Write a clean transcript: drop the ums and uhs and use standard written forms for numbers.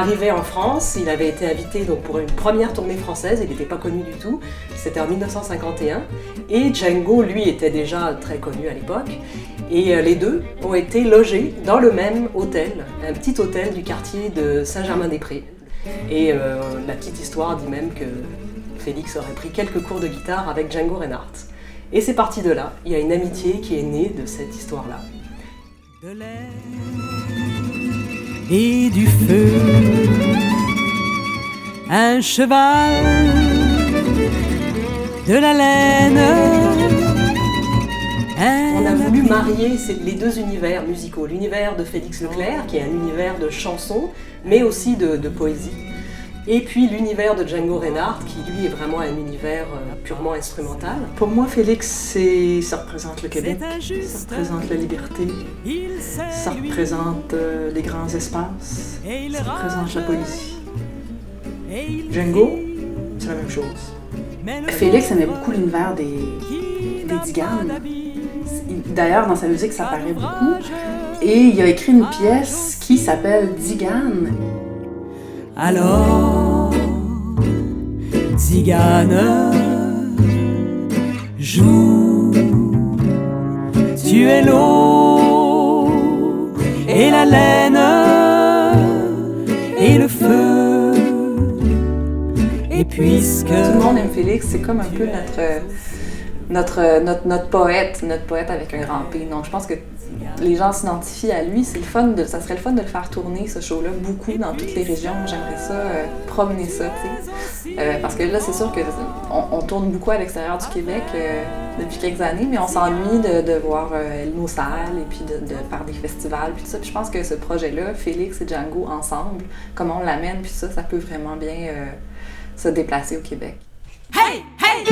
Arrivé en France, il avait été invité donc, pour une première tournée française, il n'était pas connu du tout, c'était en 1951, et Django, lui, était déjà très connu à l'époque, et les deux ont été logés dans le même hôtel, un petit hôtel du quartier de Saint-Germain-des-Prés. Et la petite histoire dit même que Félix aurait pris quelques cours de guitare avec Django Reinhardt. Et c'est parti de là, il y a une amitié qui est née de cette histoire-là. De l'air et du feu, un cheval, de la laine. On a voulu marier les deux univers musicaux, l'univers de Félix Leclerc, qui est un univers de chansons, mais aussi de poésie, et puis l'univers de Django Reinhardt, qui lui est vraiment un univers purement instrumental. Pour moi, Félix, ça représente le Québec, ça représente la liberté, ça représente les grands espaces, ça représente la poésie. Django, c'est la même chose. Félix aimait beaucoup l'univers des Diganes. D'ailleurs, dans sa musique, ça paraît beaucoup. Et il a écrit une pièce qui s'appelle Digane. Alors, Zigane, joue, tu es l'eau et la laine et le feu. Et puisque tout le monde aime Félix, c'est comme un peu notre poète avec un grand P. Donc je pense que les gens s'identifient à lui. C'est le fun ça serait le fun de le faire tourner, ce show-là, beaucoup dans toutes les régions. J'aimerais ça, promener ça, tu sais. Parce que là, c'est sûr qu'on tourne beaucoup à l'extérieur du Québec depuis quelques années, mais on s'ennuie de voir nos salles et puis de faire des festivals, puis tout ça. Puis je pense que ce projet-là, Félix et Django ensemble, comment on l'amène, puis ça peut vraiment bien se déplacer au Québec. Hey! Hey!